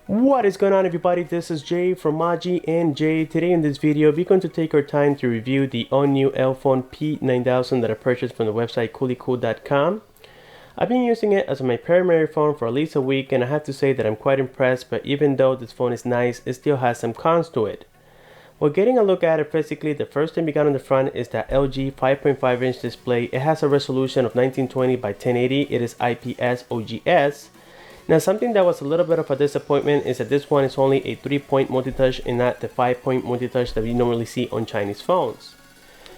What is going on, everybody? This is Jay from Maji and Jay. Today in this video we're going to take our time to review the all new Elephone P9000 that I purchased from the website coollycool.com. I've been using it as my primary phone for at least a week, and I have to say that I'm quite impressed, but even though this phone is nice, it still has some cons to it. Well, getting a look at it physically, the first thing we got on the front is that LG 5.5-inch display. It has a resolution of 1920 by 1080. It is IPS OGS. Now, something that was a little bit of a disappointment is that this one is only a 3-point multi-touch and not the 5-point multi-touch that we normally see on Chinese phones.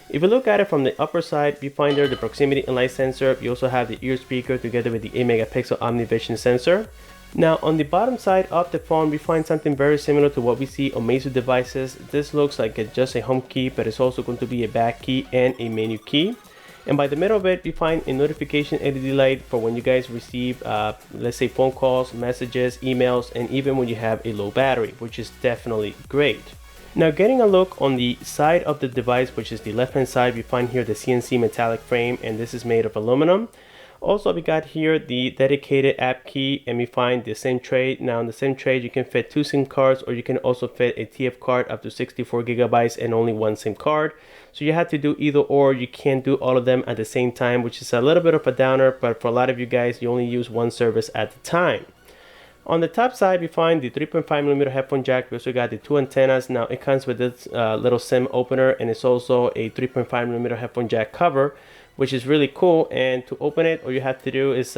If you look at it from the upper side, we find there the proximity and light sensor. You also have the ear speaker together with the 8-megapixel OmniVision sensor. Now, on the bottom side of the phone, we find something very similar to what we see on Meizu devices. This looks like it's just a home key, but it's also going to be a back key and a menu key. And by the middle of it, we find a notification LED light for when you guys receive, let's say, phone calls, messages, emails, and even when you have a low battery, which is definitely great. Now, getting a look on the side of the device, which is the left-hand side, we find here the CNC metallic frame, and this is made of aluminum. Also, we got here the dedicated app key, and we find the SIM tray. Now, in the SIM tray, you can fit 2 SIM cards, or you can also fit a TF card up to 64 gigabytes and only 1 SIM card. So you have to do either or. You can't do all of them at the same time, which is a little bit of a downer, but for a lot of you guys, you only use one service at a time. On the top side, we find the 3.5mm headphone jack. We also got the 2 antennas. Now, it comes with this little SIM opener, and it's also a 3.5mm headphone jack cover, which is really cool. And to open it, all you have to do is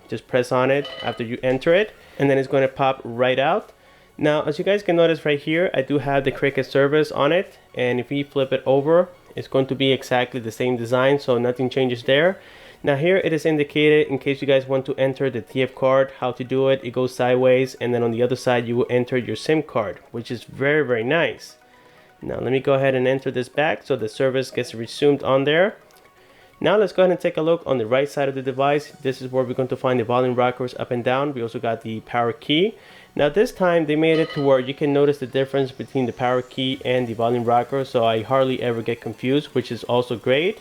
just press on it after you enter it, and then it's going to pop right out. Now, as you guys can notice right here, I do have the Cricket service on it, and if we flip it over, it's going to be exactly the same design, so nothing changes there. Now, here it is indicated in case you guys want to enter the TF card, how to do it. It goes sideways, and then on the other side you will enter your SIM card, which is very, very nice. Now, let me go ahead and enter this back so the service gets resumed on there. Now, let's go ahead and take a look on the right side of the device. This is where we're going to find the volume rockers up and down. We also got the power key. Now, this time they made it to where you can notice the difference between the power key and the volume rocker, so I hardly ever get confused, which is also great.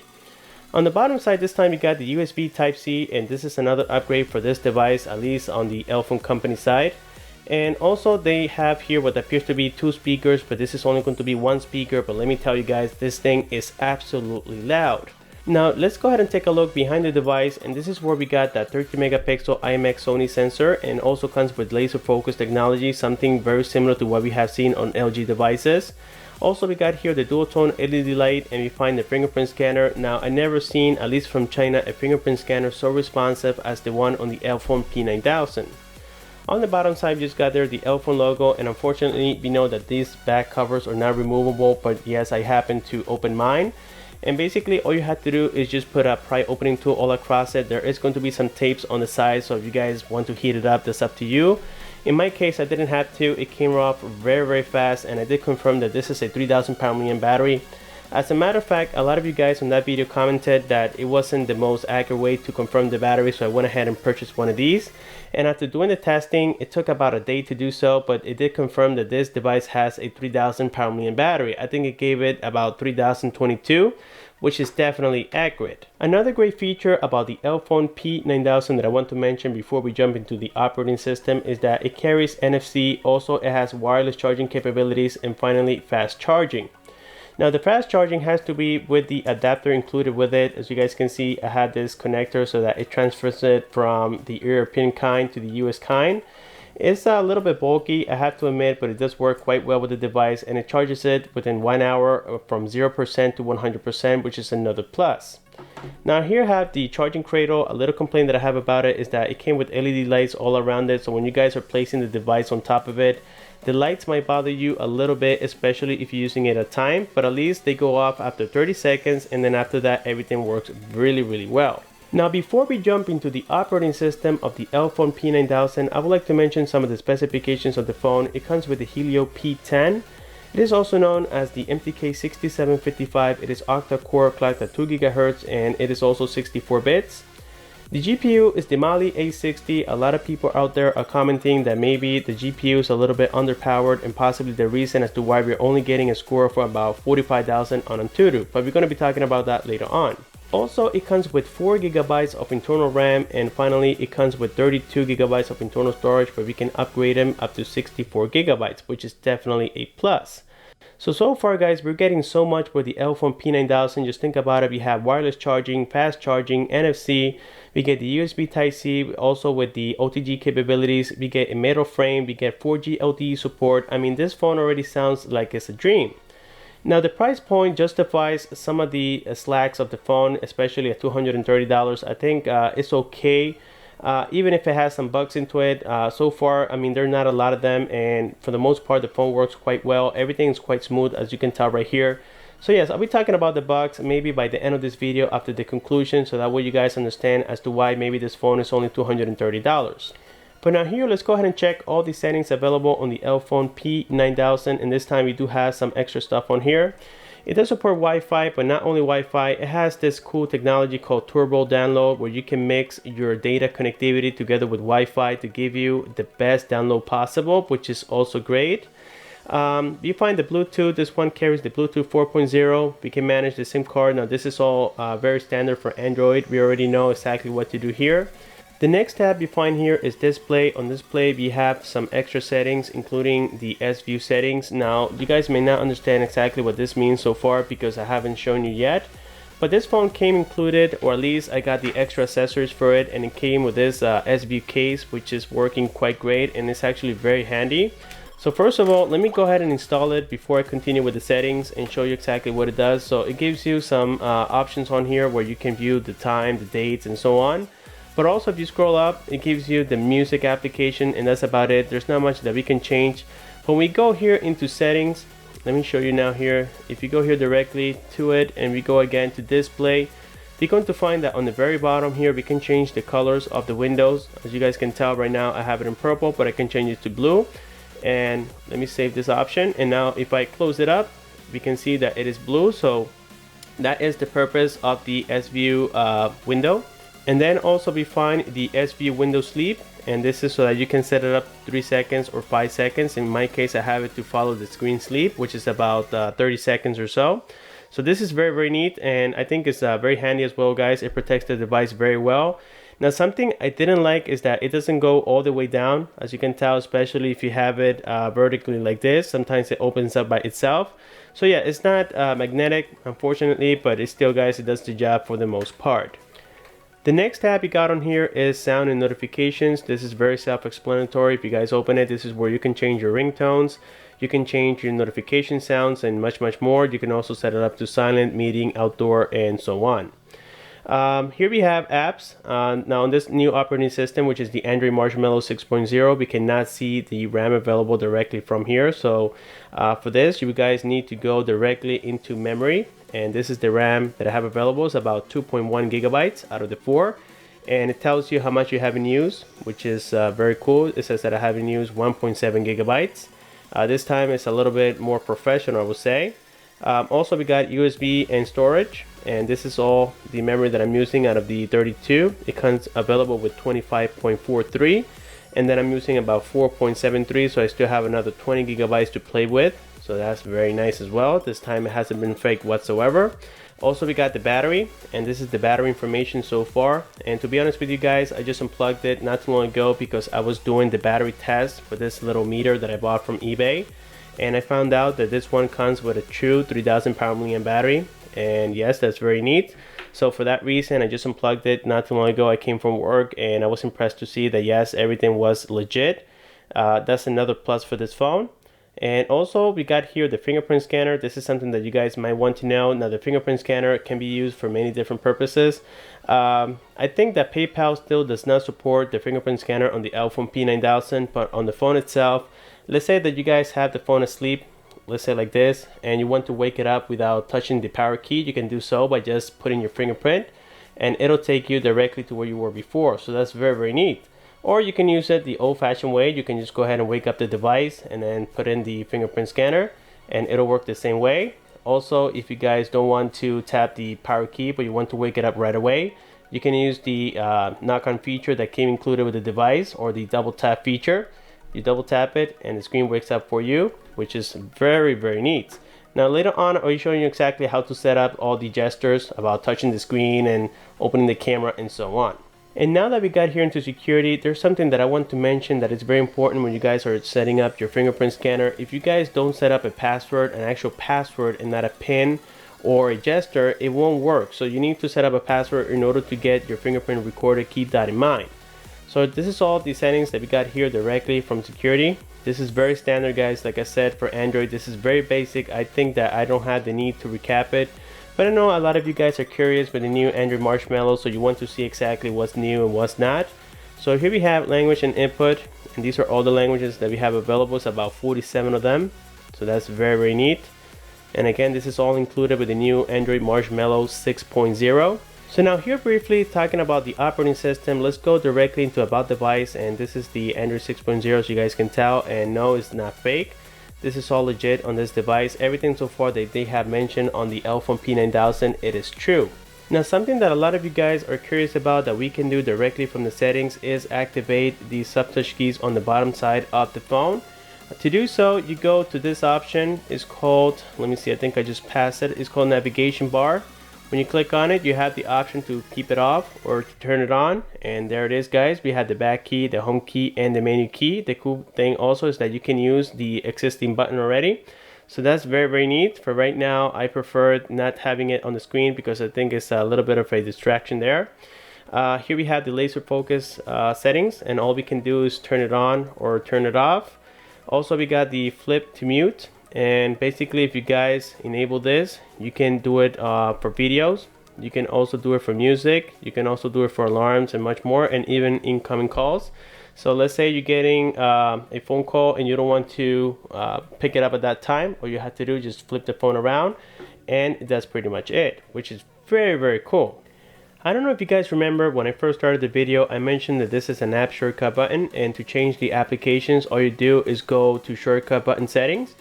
On the bottom side, this time you got the USB Type-C, and this is another upgrade for this device, at least on the Elephone company side. And also they have here what appears to be 2 speakers, but this is only going to be 1 speaker. But let me tell you guys, this thing is absolutely loud. Now, let's go ahead and take a look behind the device, and this is where we got that 30-megapixel IMX Sony sensor, and also comes with laser focus technology, something very similar to what we have seen on LG devices. Also, we got here the dual tone LED light, and we find the fingerprint scanner. Now, I never seen, at least from China, a fingerprint scanner so responsive as the one on the Elephone P9000. On the bottom side, we just got there the Elephone logo, and unfortunately, we know that these back covers are not removable, but yes, I happen to open mine. And basically, all you have to do is just put a pry opening tool all across it. There is going to be some tapes on the side, so if you guys want to heat it up, that's up to you. In my case, I didn't have to. It came off very, very fast, and I did confirm that this is a 3,000 pound battery. As a matter of fact, a lot of you guys on that video commented that it wasn't the most accurate way to confirm the battery, so I went ahead and purchased one of these. And after doing the testing, it took about a day to do so, but it did confirm that this device has a 3,000 pound battery. I think it gave it about 3,022, which is definitely accurate. Another great feature about the Elephone P9000 that I want to mention before we jump into the operating system is that it carries NFC. Also, it has wireless charging capabilities, and finally, fast charging. Now, the fast charging has to be with the adapter included with it. As you guys can see, I had this connector so that it transfers it from the European kind to the US kind. It's a little bit bulky, I have to admit, but it does work quite well with the device, and it charges it within 1 hour from 0% to 100%, which is another plus. Now, here I have the charging cradle. A little complaint that I have about it is that it came with LED lights all around it, so when you guys are placing the device on top of it, the lights might bother you a little bit, especially if you're using it at time, but at least they go off after 30 seconds, and then after that, everything works really, really well. Now, before we jump into the operating system of the Elephone P9000, I would like to mention some of the specifications of the phone. It comes with the Helio P10. It is also known as the MTK6755. It is octa-core clocked at 2 GHz and it is also 64 bits. The GPU is the Mali A60. A lot of people out there are commenting that maybe the GPU is a little bit underpowered and possibly the reason as to why we're only getting a score for about 45,000 on Antutu, but we're going to be talking about that later on. Also, it comes with 4 GB of internal RAM, and finally it comes with 32 GB of internal storage, where we can upgrade them up to 64 GB, which is definitely a plus. So far guys, we're getting so much with the Elephone P9000. Just think about it. We have wireless charging, fast charging, NFC, we get the USB Type-C, also with the OTG capabilities, we get a metal frame, we get 4G LTE support. I mean, this phone already sounds like it's a dream. Now the price point justifies some of the slacks of the phone, especially at $230. I think it's okay, even if it has some bugs into it. So far, I mean, there are not a lot of them, and for the most part the phone works quite well. Everything is quite smooth, as you can tell right here. So yes, I'll be talking about the bugs maybe by the end of this video after the conclusion, so that way you guys understand as to why maybe this phone is only $230. But now here, let's go ahead and check all the settings available on the Elephone P9000, and this time we do have some extra stuff on here. It does support Wi-Fi, but not only Wi-Fi, it has this cool technology called Turbo Download, where you can mix your data connectivity together with Wi-Fi to give you the best download possible, which is also great. You find the Bluetooth. This one carries the Bluetooth 4.0. We can manage the SIM card. Now this is all very standard for Android. We already know exactly what to do here. The next tab you find here is display. On display we have some extra settings, including the S-View settings. Now you guys may not understand exactly what this means so far because I haven't shown you yet, but this phone came included, or at least I got the extra accessories for it, and it came with this S-View case, which is working quite great and it's actually very handy. So first of all, let me go ahead and install it before I continue with the settings and show you exactly what it does. So it gives you some options on here where you can view the time, the dates, and so on. But also if you scroll up, it gives you the music application, and that's about it. There's not much that we can change. When we go here into settings, let me show you now here. If you go here directly to it and we go again to display, you're going to find that on the very bottom here we can change the colors of the windows. As you guys can tell right now I have it in purple, but I can change it to blue. And let me save this option, and now if I close it up, we can see that it is blue. So that is the purpose of the S-View window. And then also we find the S-View window sleep, and this is so that you can set it up 3 seconds or 5 seconds. In my case I have it to follow the screen sleep, which is about 30 seconds or so. So this is very neat, and I think it's very handy as well guys. It protects the device very well. Now something I didn't like is that it doesn't go all the way down, as you can tell, especially if you have it vertically like this. Sometimes it opens up by itself. So yeah, it's not magnetic unfortunately, but it still guys, it does the job for the most part. The next tab you got on here is sound and notifications. This is very self-explanatory. If you guys open it, this is where you can change your ringtones, you can change your notification sounds, and much more. You can also set it up to silent, meeting, outdoor, and so on. Here we have apps. Now on this new operating system, which is the Android Marshmallow 6.0, we cannot see the RAM available directly from here. So for this, you guys need to go directly into memory. And this is the RAM that I have available. It's about 2.1 gigabytes out of the 4. And it tells you how much you have in use, which is very cool. It says that I have in use 1.7 gigabytes. This time it's a little bit more professional, I would say. Also we got USB and storage, and this is all the memory that I'm using out of the 32. It comes available with 25.43, and then I'm using about 4.73, so I still have another 20 gigabytes to play with. So that's very nice as well. This time it hasn't been faked whatsoever. Also we got the battery, and this is the battery information so far. And to be honest with you guys, I just unplugged it not too long ago because I was doing the battery test for this little meter that I bought from eBay, and I found out that this one comes with a true 3000 mAh battery. And yes, that's very neat. So for that reason, I just unplugged it not too long ago. I came from work and I was impressed to see that yes, everything was legit. That's another plus for this phone. And also we got here the fingerprint scanner. This is something that you guys might want to know. Now the fingerprint scanner can be used for many different purposes. I think that PayPal still does not support the fingerprint scanner on the Elephone P9000, but on the phone itself, let's say that you guys have the phone asleep, let's say like this, and you want to wake it up without touching the power key, you can do so by just putting your fingerprint, and it'll take you directly to where you were before. So that's very neat. Or you can use it the old-fashioned way. You can just go ahead and wake up the device and then put in the fingerprint scanner, and it'll work the same way. Also, if you guys don't want to tap the power key but you want to wake it up right away, you can use the knock-on feature that came included with the device, or the double tap feature. You double tap it and the screen wakes up for you, which is very, very neat. Now later on, I'll be showing you exactly how to set up all the gestures about touching the screen and opening the camera and so on. And now that we got here into security, there's something that I want to mention that is very important when you guys are setting up your fingerprint scanner. If you guys don't set up a password, an actual password, and not a PIN or a gesture, it won't work. So you need to set up a password in order to get your fingerprint recorded. Keep that in mind. So this is all the settings that we got here directly from security. This is very standard, guys. Like I said, for Android, this is very basic. I think that I don't have the need to recap it, but I know a lot of you guys are curious with the new Android Marshmallow, so you want to see exactly what's new and what's not. So here we have language and input, and these are all the languages that we have available. It's about 47 of them, so that's very, very neat. And again, this is all included with the new Android Marshmallow 6.0. So now here briefly talking about the operating system, let's go directly into about device, and this is the Android 6.0, so you guys can tell, and no, it's not fake. This is all legit on this device. Everything so far that they have mentioned on the Elephone P9000, it is true. Now something that a lot of you guys are curious about that we can do directly from the settings is activate the sub-touch keys on the bottom side of the phone. To do so, you go to this option. It's called, let me see, I think I just passed it. It's called navigation bar. When you click on it, you have the option to keep it off or to turn it on, and there it is, guys. We have the back key, the home key, and the menu key. The cool thing also is that you can use the existing button already, so that's very, very neat. For right now, I prefer not having it on the screen because I think it's a little bit of a distraction there. Here we have the laser focus settings, and all we can do is turn it on or turn it off. Also, we got the flip to mute. And basically, if you guys enable this, you can do it for videos. You can also do it for music. You can also do it for alarms and much more, and even incoming calls. So let's say you're getting a phone call and you don't want to pick it up at that time. All you have to do is just flip the phone around, and that's pretty much it, which is very, very cool. I don't know if you guys remember when I first started the video, I mentioned that this is an app shortcut button, and to change the applications, all you do is go to shortcut button settings.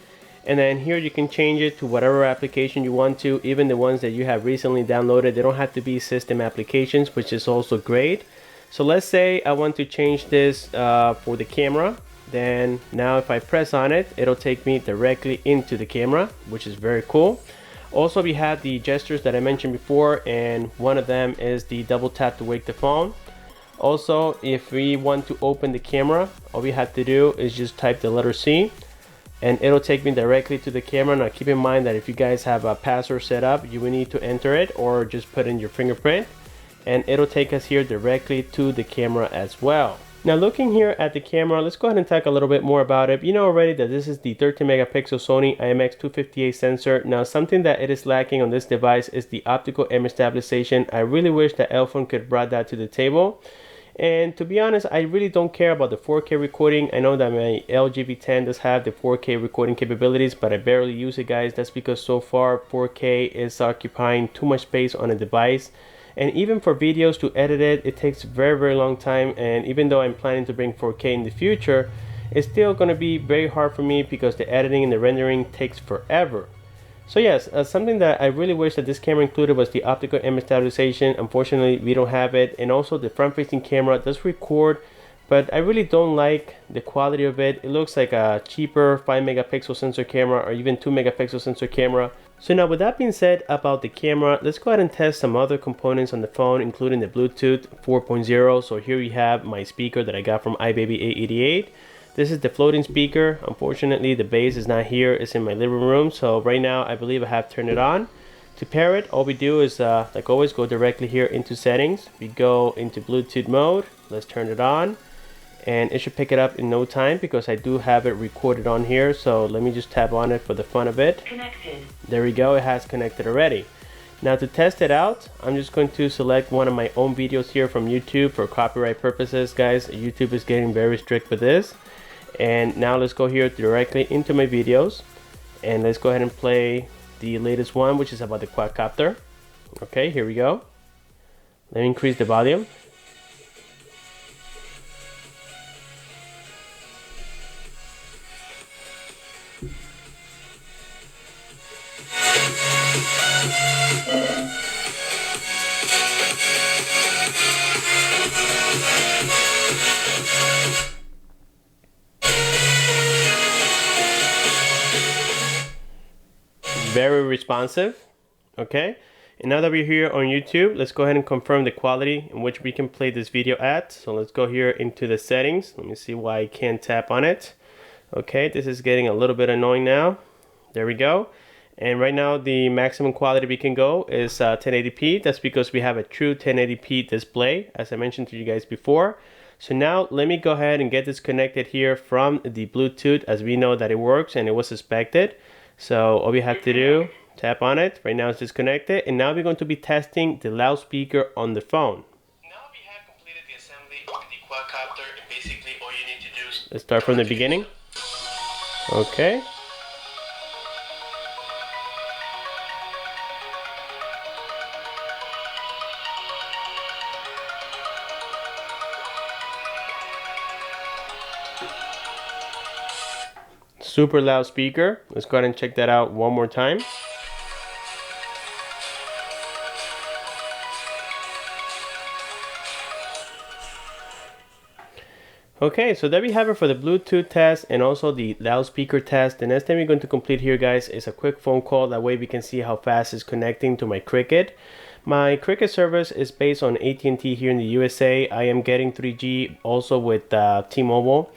And then here you can change it to whatever application you want to, even the ones that you have recently downloaded. They don't have to be system applications, which is also great. So let's say I want to change this for the camera. Then now if I press on it, it'll take me directly into the camera, which is very cool. Also, we have the gestures that I mentioned before, and one of them is the double tap to wake the phone. Also, if we want to open the camera, all we have to do is just type the letter C, and it'll take me directly to the camera. Now keep in mind that if you guys have a password set up, you will need to enter it or just put in your fingerprint, and it'll take us here directly to the camera as well. Now looking here at the camera, let's go ahead and talk a little bit more about it. You know already that this is the 13 megapixel Sony IMX258 sensor. Now something that it is lacking on this device is the optical image stabilization. I really wish that Elephone could bring that to the table. And to be honest, I really don't care about the 4K recording. I know that my LG P10 does have the 4K recording capabilities, but I barely use it, guys. That's because so far 4K is occupying too much space on a device. And even for videos to edit it, it takes very, very long time. And even though I'm planning to bring 4K in the future, it's still going to be very hard for me because the editing and the rendering takes forever. So yes, something that I really wish that this camera included was the optical image stabilization. Unfortunately, we don't have it. And also the front-facing camera does record, but I really don't like the quality of it. It looks like a cheaper 5 megapixel sensor camera or even 2 megapixel sensor camera. So now with that being said about the camera, let's go ahead and test some other components on the phone, including the Bluetooth 4.0. So here we have my speaker that I got from iBaby888. This is the floating speaker. Unfortunately, the base is not here. It's in my living room. So right now, I believe I have turned it on. To pair it, all we do is, like always, go directly here into settings. We go into Bluetooth mode. Let's turn it on. And it should pick it up in no time because I do have it recorded on here. So let me just tap on it for the fun of it. Connected. There we go. It has connected already. Now to test it out, I'm just going to select one of my own videos here from YouTube for copyright purposes. Guys, YouTube is getting very strict with this. And now let's go here directly into my videos, and let's go ahead and play the latest one, which is about the quadcopter. Okay, here we go. Let me increase the volume. Very responsive. Okay, and now that we're here on YouTube, let's go ahead and confirm the quality in which we can play this video at. So let's go here into the settings. Let me see why I can't tap on it. Okay, this is getting a little bit annoying now. There we go. And right now the maximum quality we can go is 1080p. That's because we have a true 1080p display, as I mentioned to you guys before. So now let me go ahead and get this connected here from the Bluetooth, as we know that it works and it was suspected. So all we have to do, tap on it. Right now it's disconnected, and now we're going to be testing the loudspeaker on the phone. Now we have completed the assembly of the quadcopter, and basically all you need to do is... Let's start from the beginning. Okay. Super loud speaker. Let's go ahead and check that out one more time. Okay, so there we have it for the Bluetooth test and also the loudspeaker test. The next thing we're going to complete here, guys, is a quick phone call. That way we can see how fast it's connecting to my Cricket. My Cricket service is based on AT&T here in the USA. I am getting 3G also with T-Mobile.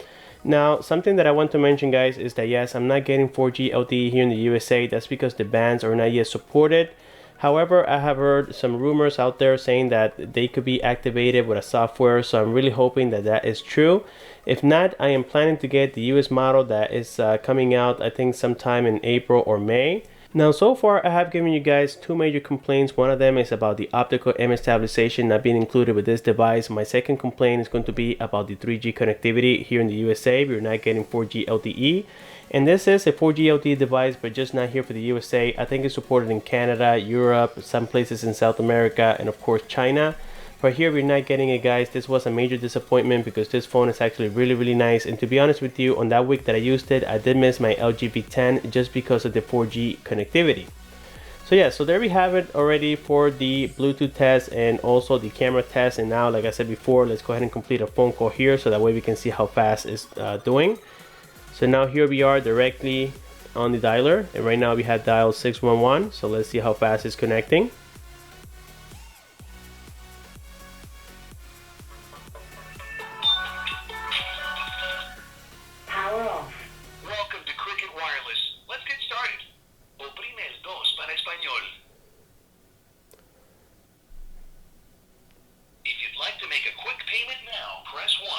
Now, something that I want to mention, guys, is that yes, I'm not getting 4G LTE here in the USA. That's because the bands are not yet supported. However, I have heard some rumors out there saying that they could be activated with a software, so I'm really hoping that that is true. If not, I am planning to get the US model that is coming out, I think sometime in April or May. Now, so far I have given you guys two major complaints. One of them is about the optical image stabilization not being included with this device. My second complaint is going to be about the 3G connectivity here in the USA. We're not getting 4G LTE. And this is a 4G LTE device, but just not here for the USA. I think it's supported in Canada, Europe, some places in South America, and of course China. But here we're not getting it, guys. This was a major disappointment because this phone is actually really nice. And to be honest with you, on that week that I used it, I did miss my LG P10 just because of the 4G connectivity. So yeah, so there we have it already for the Bluetooth test and also the camera test. And now, like I said before, let's go ahead and complete a phone call here so that way we can see how fast it's doing. So now here we are directly on the dialer, and right now we have dialed 611. So let's see how fast it's connecting. Power off. Welcome to Cricket Wireless. Let's get started. Oprime el dos para español. If you'd like to make a quick payment now, press 1.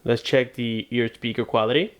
Let's check the ear speaker quality.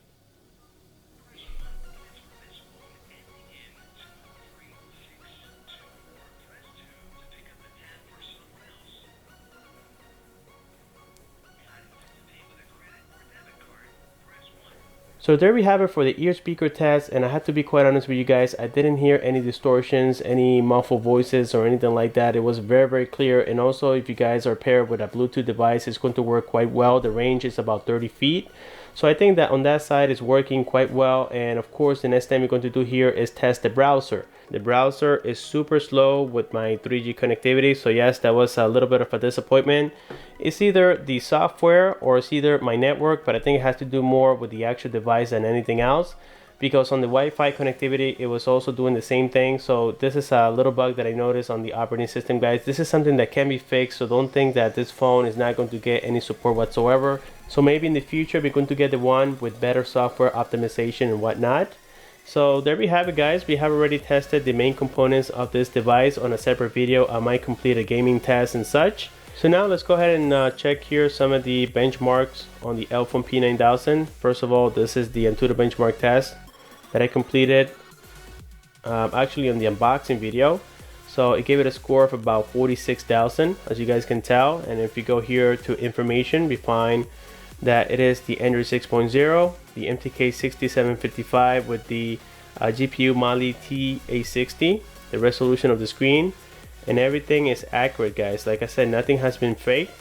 So there we have it for the ear speaker test, and I have to be quite honest with you guys, I didn't hear any distortions, any muffled voices or anything like that. It was very clear, and also if you guys are paired with a Bluetooth device, it's going to work quite well. The range is about 30 feet. So I think that on that side is working quite well. And of course, the next thing we're going to do here is test the browser. The browser is super slow with my 3G connectivity. So yes, that was a little bit of a disappointment. It's either the software or it's either my network, but I think it has to do more with the actual device than anything else. Because on the Wi-Fi connectivity, it was also doing the same thing. So this is a little bug that I noticed on the operating system, guys. This is something that can be fixed, so don't think that this phone is not going to get any support whatsoever. So maybe in the future, we're going to get the one with better software optimization and whatnot. So there we have it, guys. We have already tested the main components of this device on a separate video. I might complete a gaming test and such. So now let's go ahead and check here some of the benchmarks on the Elephone P9000. First of all, this is the Antutu benchmark test that I completed actually on the unboxing video. So it gave it a score of about 46,000, as you guys can tell. And if you go here to information, we find that it is the Android 6.0, the MTK 6755 with the GPU Mali TA60, the resolution of the screen, and everything is accurate, guys. Like I said, nothing has been faked,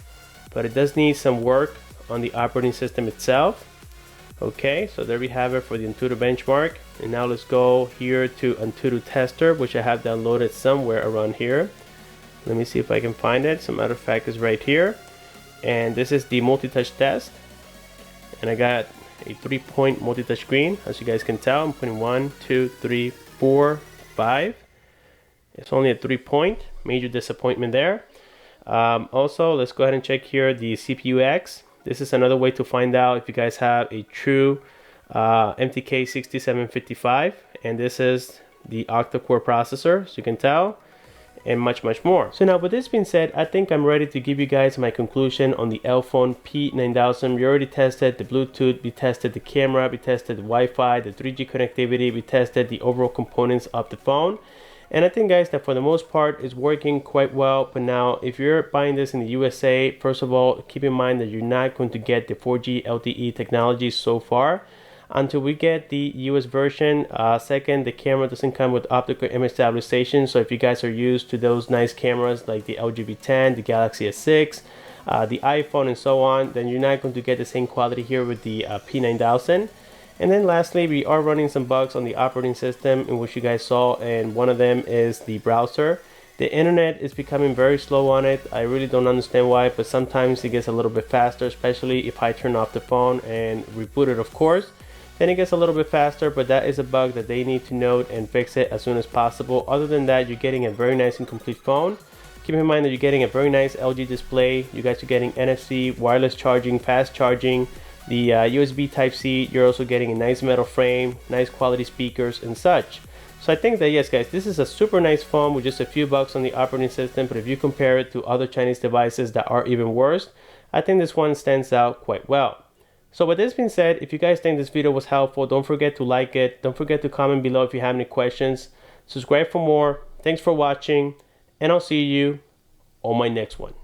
but it does need some work on the operating system itself. Okay, so there we have it for the Antutu benchmark. And now let's go here to Antutu Tester, which I have downloaded somewhere around here. Let me see if I can find it. As a matter of fact, it's right here. And this is the multi-touch test. And I got a 3-point multi-touch screen. As you guys can tell, I'm putting 1, 2, 3, 4 3.5. It's only a 3-point, major disappointment there. Also, let's go ahead and check here the CPU X. This is another way to find out if you guys have a true MTK6755, and this is the octa-core processor, so you can tell, and much more. So now with this being said, I think I'm ready to give you guys my conclusion on the Elephone P9000. We already tested the Bluetooth, we tested the camera, we tested the Wi-Fi, the 3G connectivity, we tested the overall components of the phone. And I think, guys, that for the most part is working quite well. But now if you're buying this in the USA, first of all, keep in mind that you're not going to get the 4G LTE technology so far until we get the US version. Second, the camera doesn't come with optical image stabilization, so if you guys are used to those nice cameras like the LG P10, the Galaxy S6, the iPhone and so on, then you're not going to get the same quality here with the P9000. And then lastly, we are running some bugs on the operating system, in which you guys saw, and one of them is the browser. The internet is becoming very slow on it. I really don't understand why, but sometimes it gets a little bit faster, especially if I turn off the phone and reboot it, of course. Then it gets a little bit faster, but that is a bug that they need to note and fix it as soon as possible. Other than that, you're getting a very nice and complete phone. Keep in mind that you're getting a very nice LG display. You guys are getting NFC, wireless charging, fast charging, the USB Type-C. You're also getting a nice metal frame, nice quality speakers and such. So I think that, yes guys, this is a super nice phone with just a few bucks on the operating system, but if you compare it to other Chinese devices that are even worse, I think this one stands out quite well. So with this being said, if you guys think this video was helpful, don't forget to like it. Don't forget to comment below if you have any questions. Subscribe for more. Thanks for watching, and I'll see you on my next one.